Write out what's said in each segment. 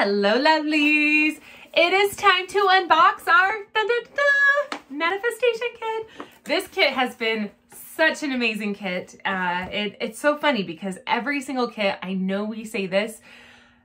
Hello, lovelies. It is time to unbox our manifestation kit. This kit has been such an amazing kit. It's so funny because every single kit, I know we say this,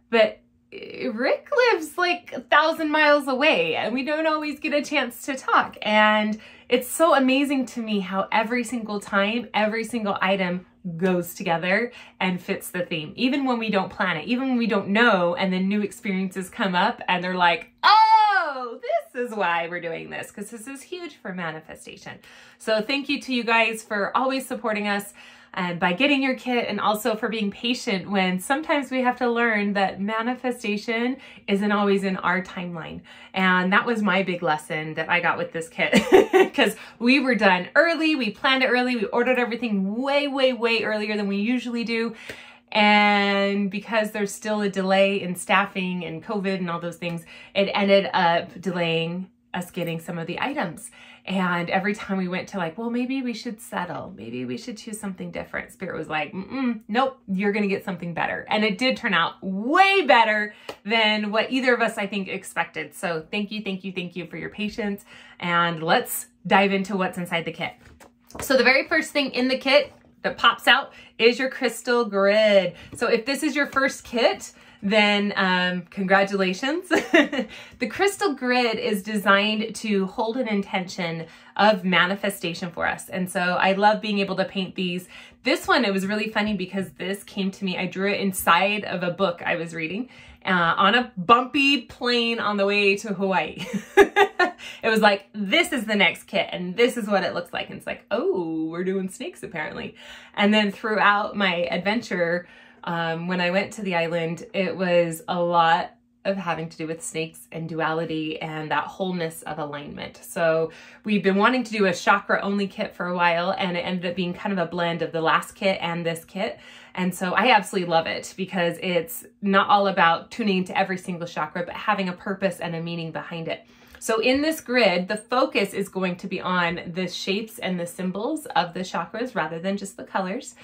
but Rick lives like 1,000 miles away and we don't always get a chance to talk. And it's so amazing to me how every single time, every single item goes together and fits the theme. Even when we don't plan it, even when we don't know, and then new experiences come up and they're like, oh, this is why we're doing this, because this is huge for manifestation. So thank you to you guys for always supporting us and by getting your kit, and also for being patient when sometimes we have to learn that manifestation isn't always in our timeline. And that was my big lesson that I got with this kit, because we were done early, we planned it early, we ordered everything way earlier than we usually do. And because there's still a delay in staffing and COVID and all those things, it ended up delaying us getting some of the items. And every time we went to like, well, maybe we should settle. Maybe we should choose something different. Spirit was like, nope, you're going to get something better. And it did turn out way better than what either of us, I think, expected. So thank you for your patience. And let's dive into what's inside the kit. So the very first thing in the kit that pops out is your crystal grid. So if this is your first kit, then congratulations. The crystal grid is designed to hold an intention of manifestation for us. And so I love being able to paint these. This one, it was really funny because this came to me, I drew it inside of a book I was reading on a bumpy plane on the way to Hawaii. It was like, this is the next kit and this is what it looks like. And it's like, oh, we're doing snakes apparently. And then throughout my adventure, when I went to the island, it was a lot of having to do with snakes and duality and that wholeness of alignment. So we've been wanting to do a chakra only kit for a while, and it ended up being kind of a blend of the last kit and this kit. And so I absolutely love it because it's not all about tuning into every single chakra, but having a purpose and a meaning behind it. So in this grid, the focus is going to be on the shapes and the symbols of the chakras rather than just the colors.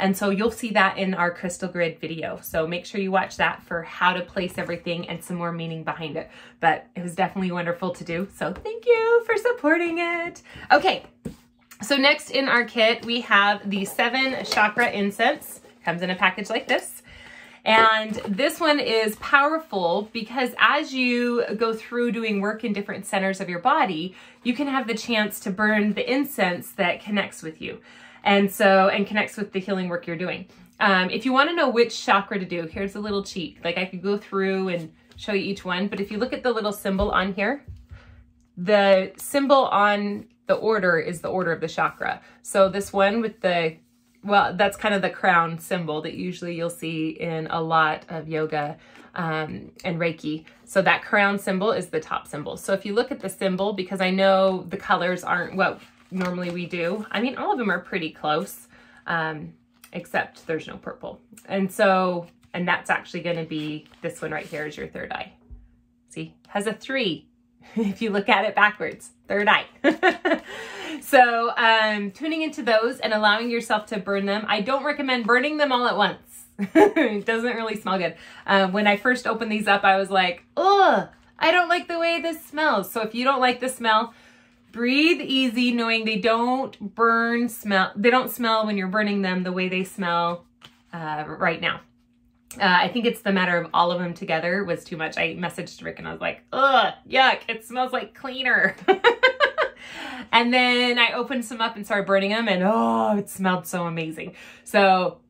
And so you'll see that in our crystal grid video. So make sure you watch that for how to place everything and some more meaning behind it. But it was definitely wonderful to do. So thank you for supporting it. Okay, so next in our kit, we have the 7 chakra incense. Comes in a package like this. And this one is powerful because as you go through doing work in different centers of your body, you can have the chance to burn the incense that connects with you. And connects with the healing work you're doing. If you want to know which chakra to do, here's a little cheat. Like I could go through and show you each one, but if you look at the little symbol on here, the symbol on the order is the order of the chakra. So this one with the, well, that's kind of the crown symbol that usually you'll see in a lot of yoga and Reiki. So that crown symbol is the top symbol. So if you look at the symbol, because I know the colors aren't what normally we do. I mean, all of them are pretty close, except there's no purple. And that's actually going to be this one right here is your third eye. See, has a 3 if you look at it backwards, third eye. So tuning into those and allowing yourself to burn them. I don't recommend burning them all at once. It doesn't really smell good. When I first opened these up, I was like, ugh, I don't like the way this smells. So if you don't like the smell, breathe easy, knowing they don't they don't smell when you're burning them the way they smell right now. I think it's the matter of all of them together was too much. I messaged Rick and I was like, ugh, yuck, it smells like cleaner. And then I opened some up and started burning them and oh, it smelled so amazing. So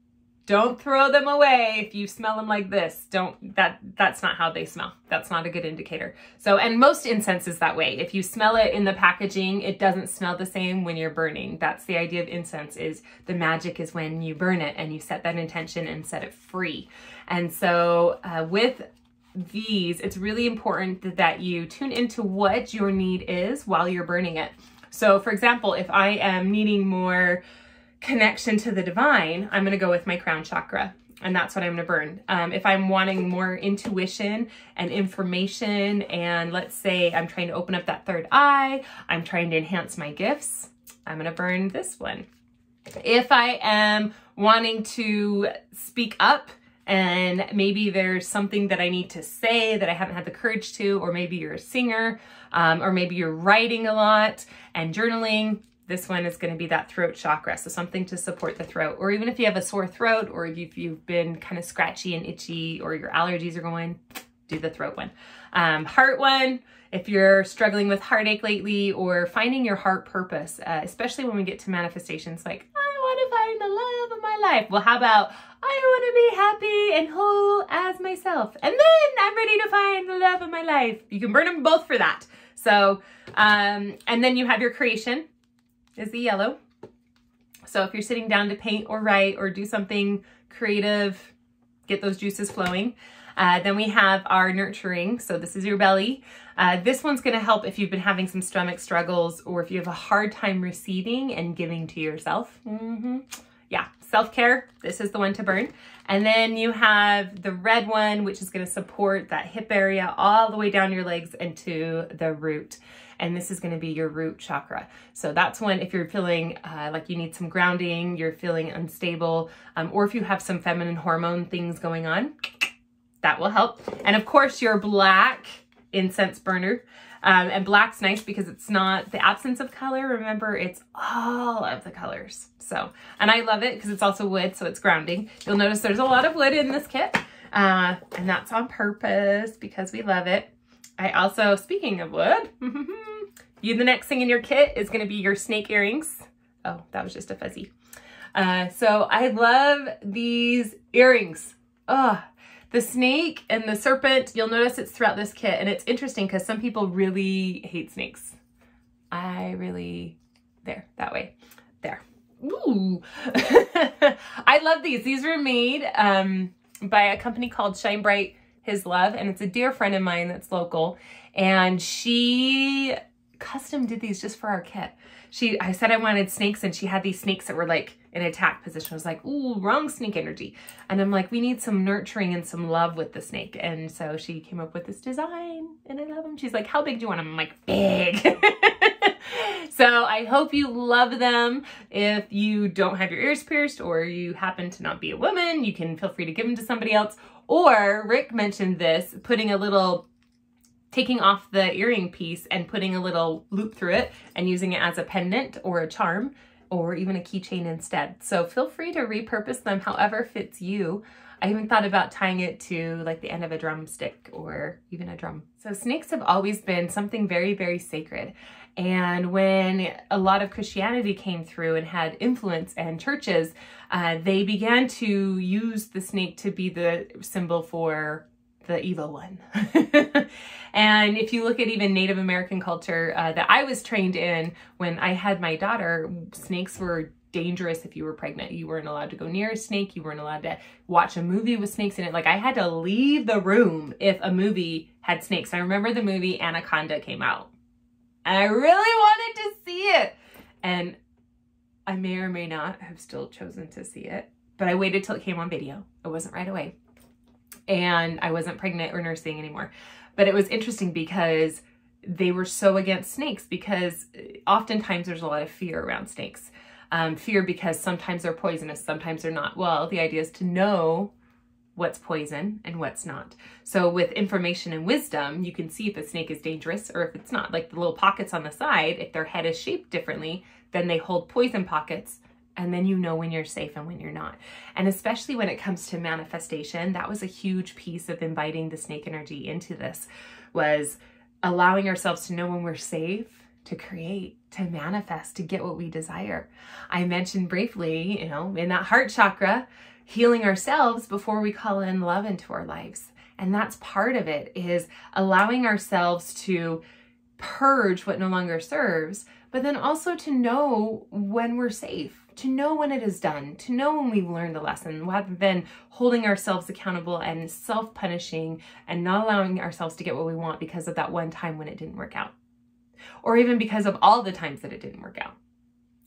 don't throw them away if you smell them like this. That's not how they smell. That's not a good indicator. So, and most incense is that way. If you smell it in the packaging, it doesn't smell the same when you're burning. That's the idea of incense, is the magic is when you burn it and you set that intention and set it free. And so with these, it's really important that you tune into what your need is while you're burning it. So for example, if I am needing more connection to the divine, I'm going to go with my crown chakra, and that's what I'm going to burn. If I'm wanting more intuition and information, and let's say I'm trying to open up that third eye, I'm trying to enhance my gifts, I'm going to burn this one. If I am wanting to speak up and maybe there's something that I need to say that I haven't had the courage to, or maybe you're a singer, or maybe you're writing a lot and journaling. This one is going to be that throat chakra. So something to support the throat, or even if you have a sore throat, or if you've been kind of scratchy and itchy, or your allergies are going, do the throat one. Heart one, if you're struggling with heartache lately or finding your heart purpose, especially when we get to manifestations like, I want to find the love of my life. Well, how about I want to be happy and whole as myself, and then I'm ready to find the love of my life. You can burn them both for that. So, and then you have your creation is the yellow. So if you're sitting down to paint or write or do something creative, get those juices flowing. Then we have our nurturing. So this is your belly. This one's going to help if you've been having some stomach struggles, or if you have a hard time receiving and giving to yourself. Yeah, self-care. This is the one to burn. And then you have the red one, which is going to support that hip area all the way down your legs into the root. And this is going to be your root chakra. So that's when, if you're feeling like you need some grounding, you're feeling unstable, or if you have some feminine hormone things going on, that will help. And of course, your black incense burner. And black's nice because it's not the absence of color. Remember, it's all of the colors. So, and I love it because it's also wood, so it's grounding. You'll notice there's a lot of wood in this kit. And that's on purpose because we love it. I also, speaking of wood, the next thing in your kit is going to be your snake earrings. Oh, that was just a fuzzy. So I love these earrings. Oh, the snake and the serpent, you'll notice it's throughout this kit, and it's interesting because some people really hate snakes. I really, there, that way, there. Ooh. I love these. These were made by a company called Shine Bright His Love, and it's a dear friend of mine that's local, and she custom did these just for our kit. I said I wanted snakes, and she had these snakes that were like in attack position. I was like, ooh, wrong snake energy. And I'm like, we need some nurturing and some love with the snake. And so she came up with this design, and I love them. She's like, how big do you want them? I'm like, big. So I hope you love them. If you don't have your ears pierced, or you happen to not be a woman, you can feel free to give them to somebody else. Or Rick mentioned this, taking off the earring piece and putting a little loop through it and using it as a pendant or a charm, or even a keychain instead. So feel free to repurpose them however fits you. I even thought about tying it to like the end of a drumstick or even a drum. So snakes have always been something very, very sacred. And when a lot of Christianity came through and had influence, and churches, they began to use the snake to be the symbol for the evil one. And if you look at even Native American culture that I was trained in when I had my daughter, snakes were dangerous if you were pregnant. You weren't allowed to go near a snake. You weren't allowed to watch a movie with snakes in it. Like, I had to leave the room if a movie had snakes. I remember the movie Anaconda came out, and I really wanted to see it. And I may or may not have still chosen to see it, but I waited till it came on video. It wasn't right away. And I wasn't pregnant or nursing anymore. But it was interesting because they were so against snakes, because oftentimes there's a lot of fear around snakes. Fear because sometimes they're poisonous, sometimes they're not. Well, the idea is to know what's poison and what's not. So with information and wisdom, you can see if a snake is dangerous or if it's not. Like the little pockets on the side, if their head is shaped differently, then they hold poison pockets. And then you know when you're safe and when you're not. And especially when it comes to manifestation, that was a huge piece of inviting the snake energy into this, was allowing ourselves to know when we're safe to create, to manifest, to get what we desire. I mentioned briefly, in that heart chakra, healing ourselves before we call in love into our lives. And that's part of it, is allowing ourselves to purge what no longer serves, but then also to know when we're safe, to know when it is done, to know when we've learned the lesson, rather than holding ourselves accountable and self-punishing and not allowing ourselves to get what we want because of that one time when it didn't work out, or even because of all the times that it didn't work out.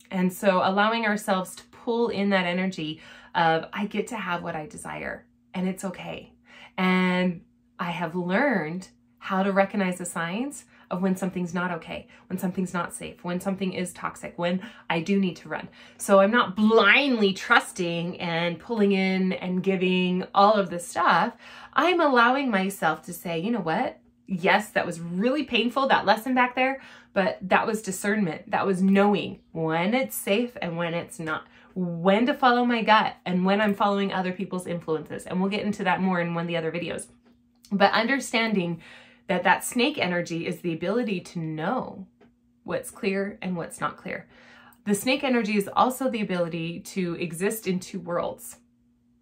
And so allowing ourselves to pull in that energy of, I get to have what I desire, and it's okay. And I have learned how to recognize the signs of when something's not okay, when something's not safe, when something is toxic, when I do need to run. So I'm not blindly trusting and pulling in and giving all of this stuff. I'm allowing myself to say, you know what? Yes, that was really painful, that lesson back there, but that was discernment. That was knowing when it's safe and when it's not, when to follow my gut and when I'm following other people's influences. And we'll get into that more in one of the other videos. But understanding that that snake energy is the ability to know what's clear and what's not clear. The snake energy is also the ability to exist in two worlds,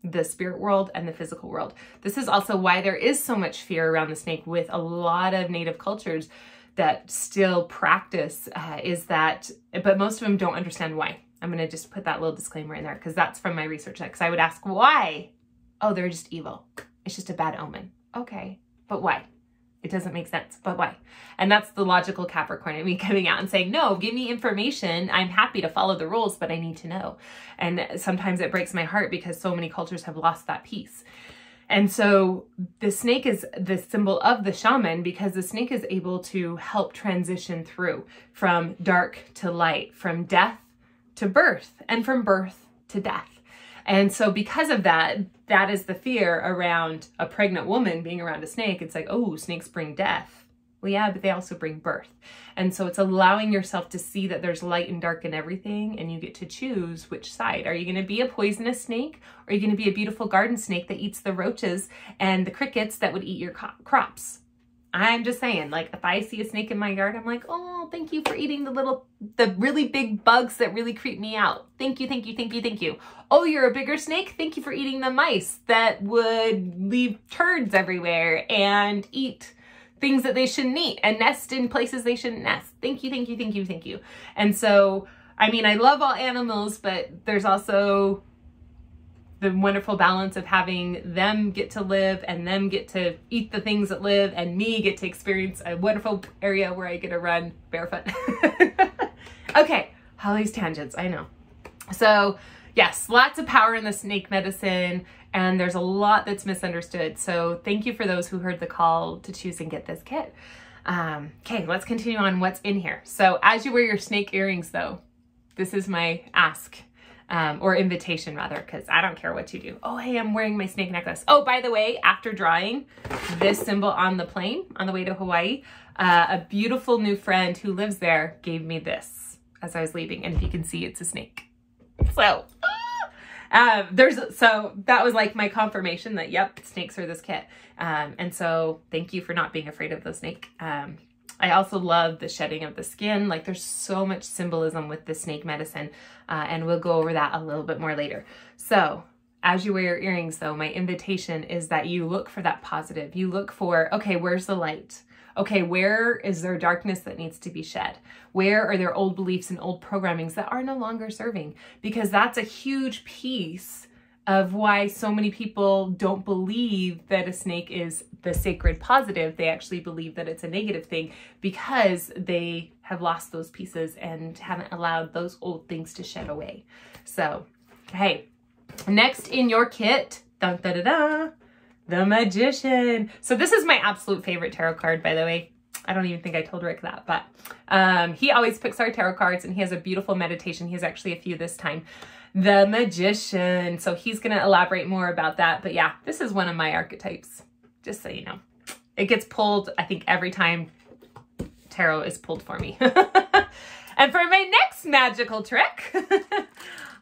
the spirit world and the physical world. This is also why there is so much fear around the snake with a lot of native cultures that still practice but most of them don't understand why. I'm going to just put that little disclaimer in there because that's from my research, because I would ask why. Oh, they're just evil. It's just a bad omen. Okay, but why? It doesn't make sense, but why? And that's the logical Capricorn in me coming out and saying, no, give me information. I'm happy to follow the rules, but I need to know. And sometimes it breaks my heart because so many cultures have lost that piece. And so the snake is the symbol of the shaman because the snake is able to help transition through from dark to light, from death to birth, and from birth to death. And so because of that, that is the fear around a pregnant woman being around a snake. It's like, oh, snakes bring death. Well, yeah, but they also bring birth. And so it's allowing yourself to see that there's light and dark in everything, and you get to choose which side. Are you going to be a poisonous snake, or are you going to be a beautiful garden snake that eats the roaches and the crickets that would eat your crops? I'm just saying, like, if I see a snake in my yard, I'm like, oh, thank you for eating the really big bugs that really creep me out. Thank you, thank you, thank you, thank you. Oh, you're a bigger snake? Thank you for eating the mice that would leave turds everywhere and eat things that they shouldn't eat and nest in places they shouldn't nest. Thank you, thank you, thank you, thank you. And so, I mean, I love all animals, but there's also the wonderful balance of having them get to live and them get to eat the things that live and me get to experience a wonderful area where I get to run barefoot. Okay, Hollie's tangents, I know. So yes, lots of power in the snake medicine, and there's a lot that's misunderstood. So thank you for those who heard the call to choose and get this kit. Okay, let's continue on what's in here. So as you wear your snake earrings though, this is my ask. Or invitation rather, because I don't care what you do. Oh, hey, I'm wearing my snake necklace. Oh, by the way, after drawing this symbol on the plane on the way to Hawaii, a beautiful new friend who lives there gave me this as I was leaving. And if you can see, it's a snake. So, so that was like my confirmation that, yep, snakes are this kit. And so thank you for not being afraid of the snake. I also love the shedding of the skin. Like there's so much symbolism with the snake medicine, and we'll go over that a little bit more later. So as you wear your earrings though, my invitation is that you look for that positive. You look for, okay, where's the light? Okay, where is there darkness that needs to be shed? Where are there old beliefs and old programmings that are no longer serving? Because that's a huge piece of why so many people don't believe that a snake is the sacred positive. They actually believe that it's a negative thing because they have lost those pieces and haven't allowed those old things to shed away. So, hey, next in your kit, dun, da, da, da, the Magician. So this is my absolute favorite tarot card, by the way. I don't even think I told Rick that, but he always picks our tarot cards and he has a beautiful meditation. He has actually a few this time. The Magician. So he's going to elaborate more about that. But yeah, this is one of my archetypes, just so you know. It gets pulled, I think, every time tarot is pulled for me. And for my next magical trick,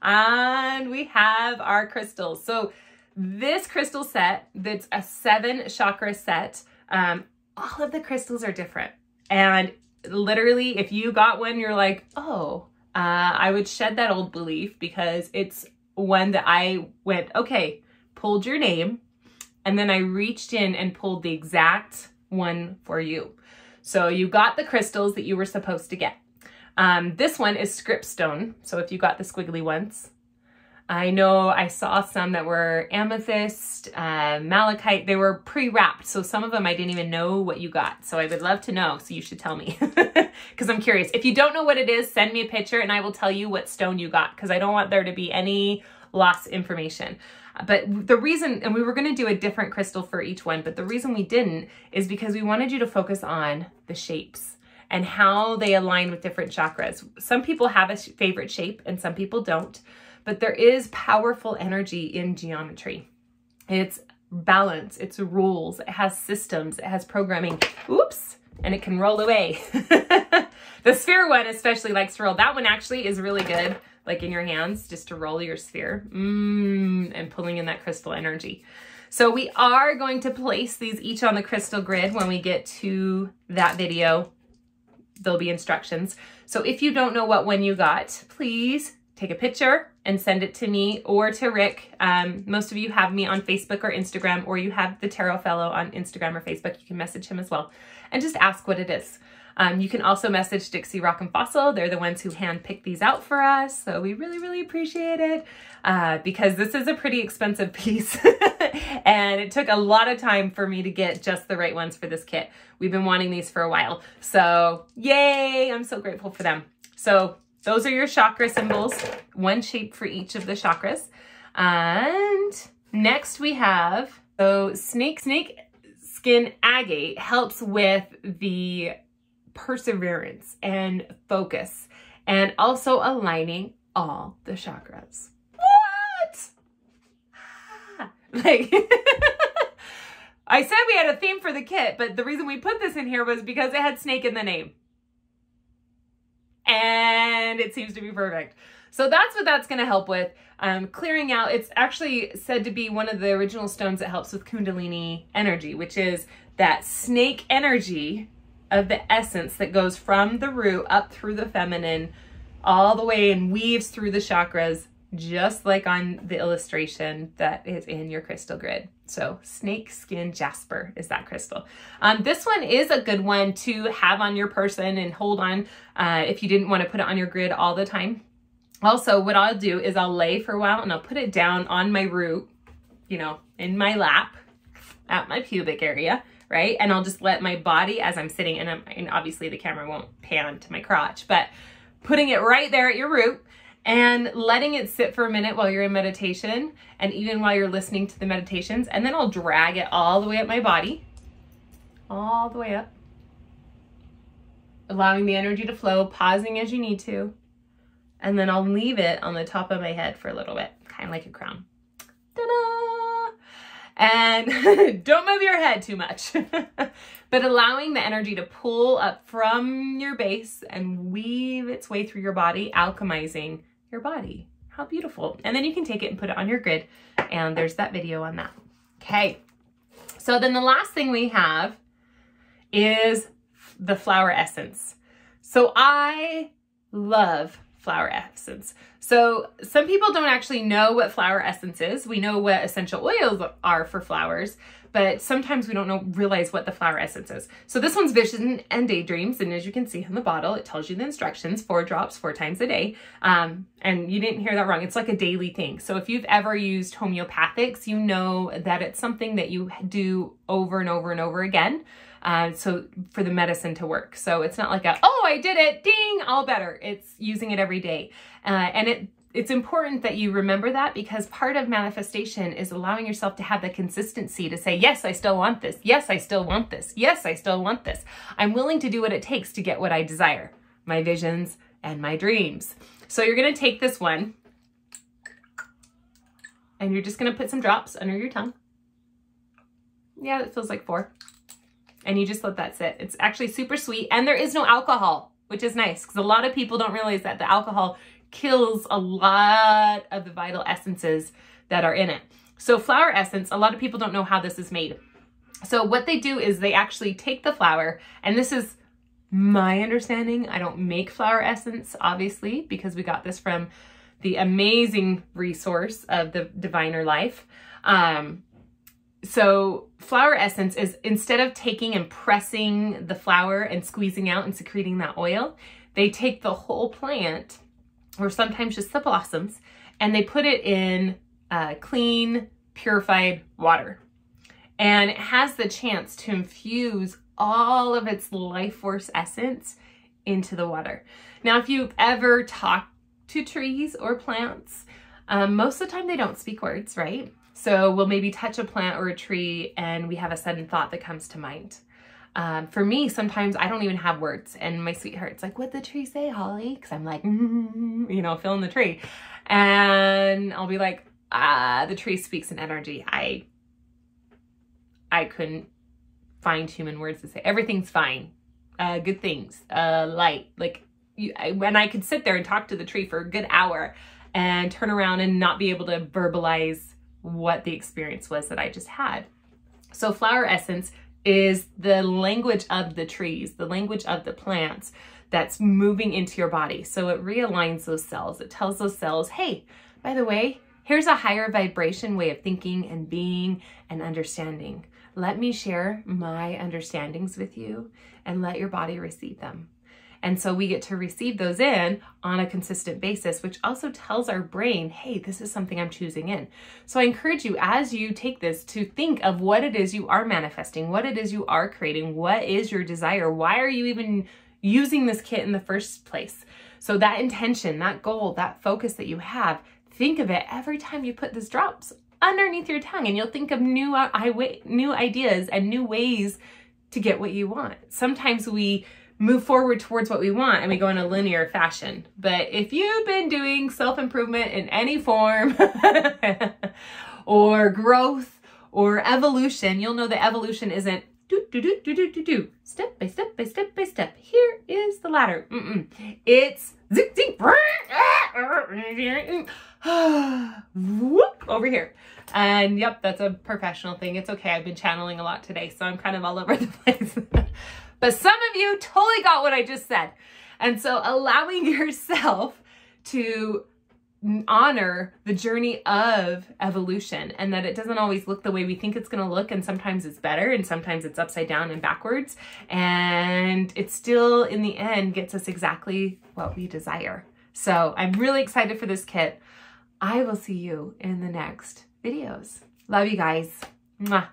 and we have our crystals. So this crystal set, that's a 7 chakra set. All of the crystals are different. And literally, if you got one, you're like, oh, I would shed that old belief because it's one that I went, okay, pulled your name, and then I reached in and pulled the exact one for you. So you got the crystals that you were supposed to get. This one is script stone. So if you got the squiggly ones, I know I saw some that were amethyst, malachite. They were pre-wrapped. So some of them I didn't even know what you got. So I would love to know. So you should tell me because I'm curious. If you don't know what it is, send me a picture and I will tell you what stone you got because I don't want there to be any lost information. But the reason, and we were going to do a different crystal for each one, but the reason we didn't is because we wanted you to focus on the shapes and how they align with different chakras. Some people have a favorite shape and some people don't, but there is powerful energy in geometry. It's balance, it's rules, it has systems, it has programming. Oops, and it can roll away. The sphere one especially likes to roll. That one actually is really good, like in your hands, just to roll your sphere and pulling in that crystal energy. So we are going to place these each on the crystal grid when we get to that video. There'll be instructions. So if you don't know what one you got, please take a picture and send it to me or to Rick. Most of you have me on Facebook or Instagram, or you have the Tarot Fellow on Instagram or Facebook. You can message him as well and just ask what it is. You can also message Dixie Rock and Fossil. They're the ones who handpicked these out for us. So we really, really appreciate it because this is a pretty expensive piece and it took a lot of time for me to get just the right ones for this kit. We've been wanting these for a while. So yay, I'm so grateful for them. So those are your chakra symbols, one shape for each of the chakras. And next we have, so snake skin agate helps with the perseverance and focus and also aligning all the chakras. What? Like, I said we had a theme for the kit, but the reason we put this in here was because it had snake in the name. And it seems to be perfect. So that's what that's going to help with. Clearing out, it's actually said to be one of the original stones that helps with Kundalini energy, which is that snake energy of the essence that goes from the root up through the feminine all the way and weaves through the chakras, just like on the illustration that is in your crystal grid. So snake skin jasper is that crystal. This one is a good one to have on your person and hold on if you didn't want to put it on your grid all the time. Also, what I'll do is I'll lay for a while and I'll put it down on my root, you know, in my lap at my pubic area, right? And I'll just let my body as I'm sitting, and obviously the camera won't pan to my crotch, but putting it right there at your root and letting it sit for a minute while you're in meditation and even while you're listening to the meditations. And then I'll drag it all the way up my body, all the way up, allowing the energy to flow, pausing as you need to. And then I'll leave it on the top of my head for a little bit, kind of like a crown. Ta-da! And don't move your head too much, but allowing the energy to pull up from your base and weave its way through your body, alchemizing your body. How beautiful. And then you can take it and put it on your grid. And there's that video on that. Okay. So then the last thing we have is the flower essence. So I love flower essence. So some people don't actually know what flower essence is. We know what essential oils are for flowers, but sometimes we don't realize what the flower essence is. So this one's Vision and Daydreams. And as you can see on the bottle, it tells you the instructions, 4 drops, 4 times a day. And you didn't hear that wrong. It's like a daily thing. So if you've ever used homeopathics, you know that it's something that you do over and over and over again. So for the medicine to work. So it's not like oh, I did it, ding, all better. It's using it every day. And it's important that you remember that, because part of manifestation is allowing yourself to have the consistency to say, yes, I still want this. Yes, I still want this. Yes, I still want this. I'm willing to do what it takes to get what I desire, my visions and my dreams. So you're going to take this one and you're just going to put some drops under your tongue. Yeah, it feels like 4. And you just let that sit. It's actually super sweet. And there is no alcohol, which is nice, because a lot of people don't realize that the alcohol kills a lot of the vital essences that are in it. So flower essence, a lot of people don't know how this is made. So what they do is they actually take the flower, and this is my understanding. I don't make flower essence, obviously, because we got this from the amazing resource of the Diviner Life. So flower essence is, instead of taking and pressing the flower and squeezing out and secreting that oil, they take the whole plant, or sometimes just the blossoms, and they put it in clean, purified water. And it has the chance to infuse all of its life force essence into the water. Now, if you've ever talked to trees or plants, most of the time they don't speak words, right? So we'll maybe touch a plant or a tree and we have a sudden thought that comes to mind. For me, sometimes I don't even have words, and my sweetheart's like, "What'd the tree say, Holly?" Because I'm like, you know, feeling the tree. And I'll be like, the tree speaks in energy. I couldn't find human words to say. Everything's fine. Good things. Light. Like, when I could sit there and talk to the tree for a good hour and turn around and not be able to verbalize what the experience was that I just had. So flower essence is the language of the trees, the language of the plants that's moving into your body. So it realigns those cells. It tells those cells, hey, by the way, here's a higher vibration way of thinking and being and understanding. Let me share my understandings with you and let your body receive them. And so we get to receive those in on a consistent basis, which also tells our brain, hey, this is something I'm choosing in. So I encourage you, as you take this, to think of what it is you are manifesting, what it is you are creating, what is your desire, why are you even using this kit in the first place? So that intention, that goal, that focus that you have, think of it every time you put these drops underneath your tongue, and you'll think of new ideas and new ways to get what you want. Sometimes we move forward towards what we want and we go in a linear fashion. But if you've been doing self-improvement in any form or growth or evolution, you'll know that evolution isn't step by step by step by step. Here is the ladder. It's zing, zing, whoop, over here. And yep, that's a professional thing. It's okay. I've been channeling a lot today, so I'm kind of all over the place. But some of you totally got what I just said. And so allowing yourself to honor the journey of evolution, and that it doesn't always look the way we think it's going to look, and sometimes it's better and sometimes it's upside down and backwards, and it still in the end gets us exactly what we desire. So I'm really excited for this kit. I will see you in the next videos. Love you guys. Mwah.